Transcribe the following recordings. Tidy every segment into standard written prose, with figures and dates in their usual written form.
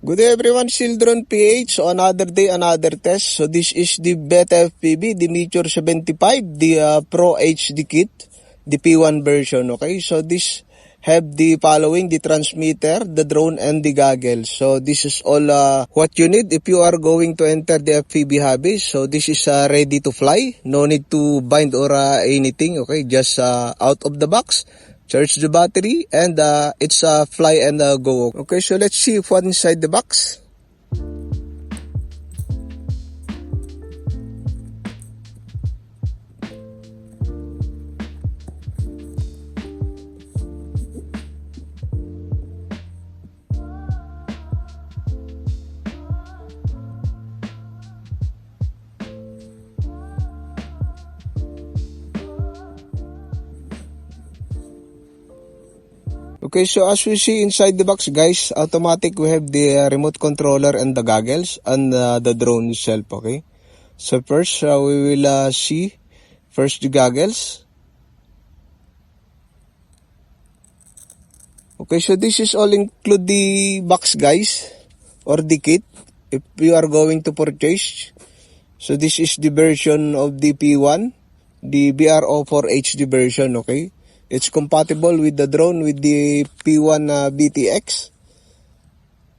Good day everyone, Children PH. So another day, another test. So this is the Beta FPV, the Meteor 75, the Pro HD kit, the P1 version. Okay, so this have the following: the transmitter, the drone, and the goggles. So this is all what you need if you are going to enter the FPV hobby. So this is ready to fly. No need to bind or anything. Okay, just out of the box. Charge the battery and it's fly and go. Okay, so let's see what's inside the box. Okay, so as we see inside the box, guys, automatic we have the remote controller and the goggles and the drone itself. Okay, so first we will see first the goggles. Okay, so this is all include the box, guys, or the kit if you are going to purchase. So this is the version of the P1, the BRO4 HD version. Okay, it's compatible with the drone with the P1 BTX.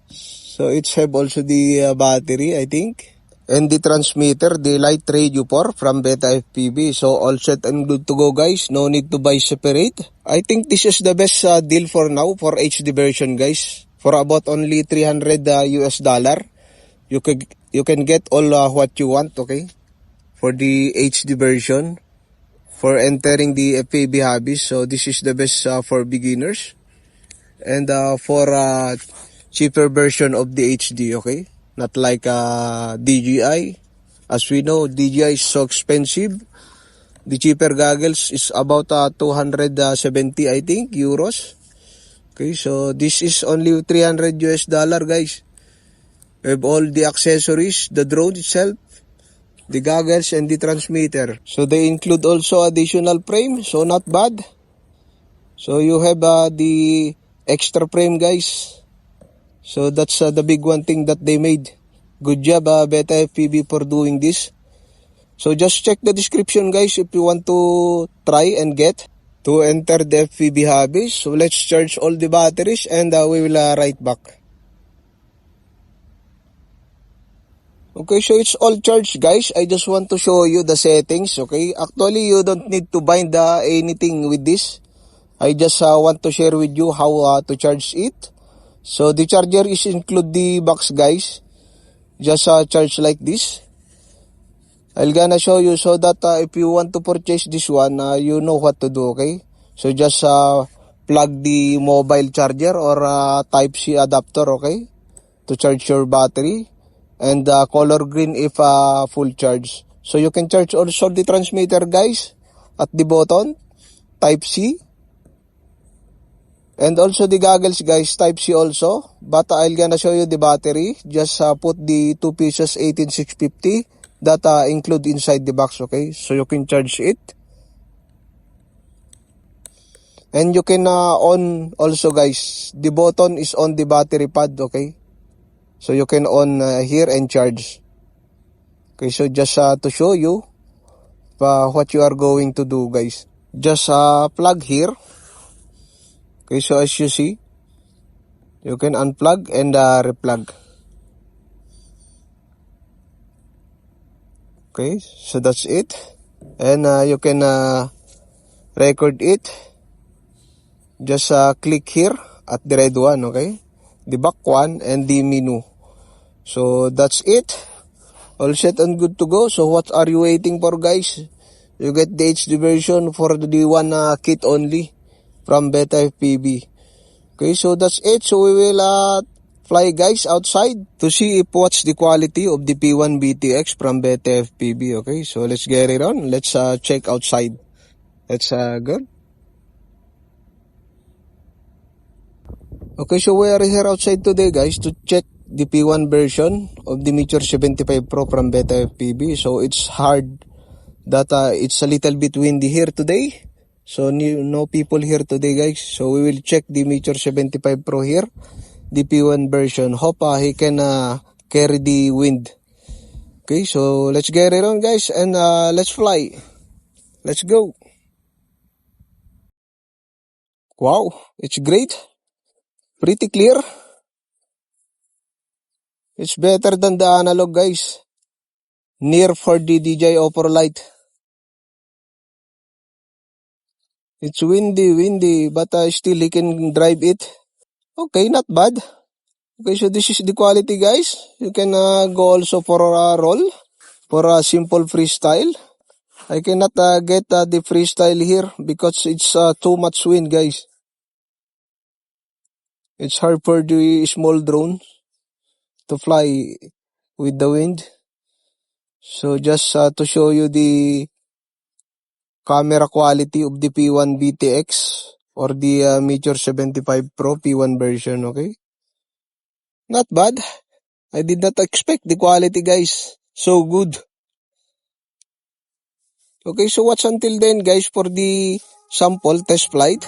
So it's have also the battery, I think. And the transmitter, the light radio 4 from Beta FPV. So all set and good to go, guys. No need to buy separate. I think this is the best deal for now for HD version, guys. For about only $300 US. You can get all what you want, okay? For the HD version. For entering the FPV hobbies. So this is the best for beginners. And for cheaper version of the HD, okay? Not like DJI. As we know, DJI is so expensive. The cheaper goggles is about 270, I think, euros. Okay, so this is only $300 US, guys. We have all the accessories, the drone itself, the goggles, and the transmitter. So they include also additional frame, so not bad. So you have the extra frame, guys. So that's the big one thing that they made. Good job Beta FPV for doing this. So just check the description, guys, if you want to try and get to enter the FPV hobbies. So let's charge all the batteries and we will right back. Okay, so it's all charged, guys. I just want to show you the settings, okay? Actually, you don't need to bind anything with this. I just want to share with you how to charge it. So the charger is include the box, guys. Just charge like this. I'll gonna show you so that if you want to purchase this one, you know what to do, okay? So just plug the mobile charger or Type-C adapter, okay? To charge your battery. And color green if full charge. So you can charge also the transmitter, guys, at the button, Type-C. And also the goggles, guys, Type-C also. But I'll gonna show you the battery. Just put the 2 pieces 18650 that include inside the box, okay? So you can charge it. And you can on also, guys. The button is on the battery pad, okay? So you can on here and charge. Okay, so just to show you what you are going to do, guys. Just plug here. Okay, so as you see, you can unplug and replug. Okay, so that's it. And you can record it. Just click here at the red one, okay? The back one and the menu. So that's it. All set and good to go. So what are you waiting for, guys? You get the HD version for the one kit only from Beta FPV. Okay, so that's it. So we will fly, guys, outside to see if what's the quality of the P1 BTX from Beta FPV. Okay, so let's get it on. Let's check outside. Let's go. Okay, so we are here outside today, guys, to check the P1 version of the Meteor 75 Pro from Beta FPV. So it's hard that it's a little bit windy here today. So no people here today, guys. So we will check the Meteor 75 Pro here. the P1 version. Hope he can carry the wind. Okay, so let's get it on, guys, and let's fly. Let's go. Wow, it's great. Pretty clear. It's better than the analog, guys. Near for the DJI Opera Lite. It's windy, but still he can drive it. Okay, not bad. Okay, so this is the quality, guys. You can go also for a roll, for a simple freestyle. I cannot get the freestyle here because it's too much wind, guys. It's hard for the small drone to fly with the wind. So just to show you the camera quality of the P1 VTX or the Meteor 75 Pro P1 version, okay? Not bad. I did not expect the quality, guys. So good. Okay, so watch until then, guys, for the sample test flight.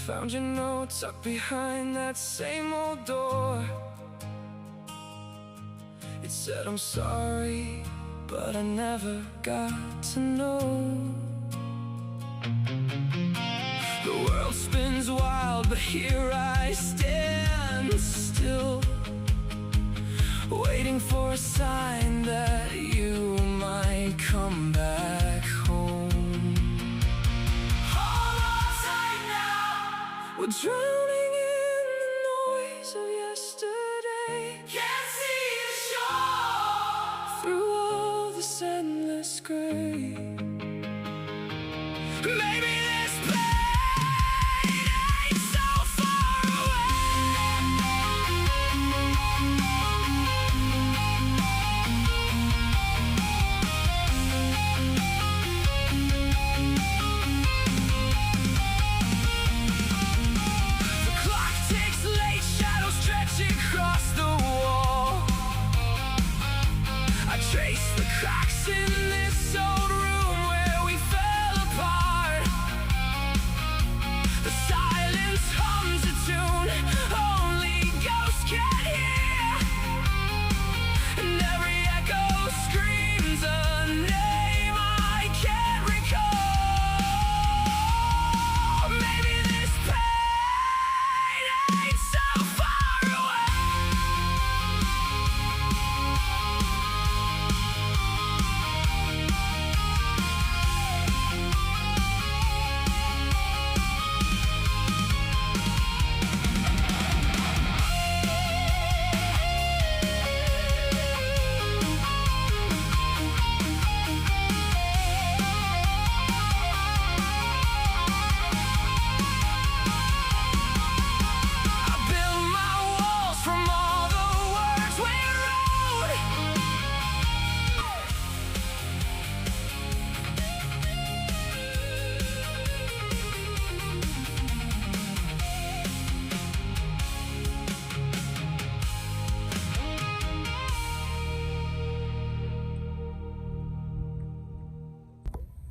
Found your note tucked behind that same old door. It said I'm sorry, but I never got to know. The world spins wild, but here I stand still, waiting for a sign that you might come back home. We're drowning in the noise of yesterday. Can't see the shore through all this endless gray. Maybe this pain ain't so far across the wall. I trace the cracks in this old room where we fell apart. The silence hums a tune only ghosts can hear, and every echo screams a name I can't recall. Maybe this pain ain't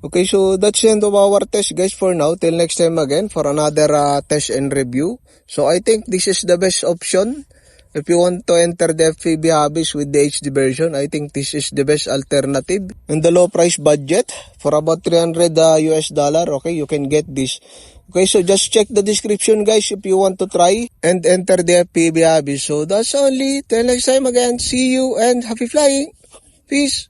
Okay, so that's the end of our test guys for now. Till next time again for another test and review. So I think this is the best option. If you want to enter the FPV hobbies with the HD version, I think this is the best alternative. In the low price budget, for about $300 US dollar, okay, you can get this. Okay, so just check the description guys if you want to try and enter the FPV hobbies. So that's only. Till next time again, see you and happy flying. Peace.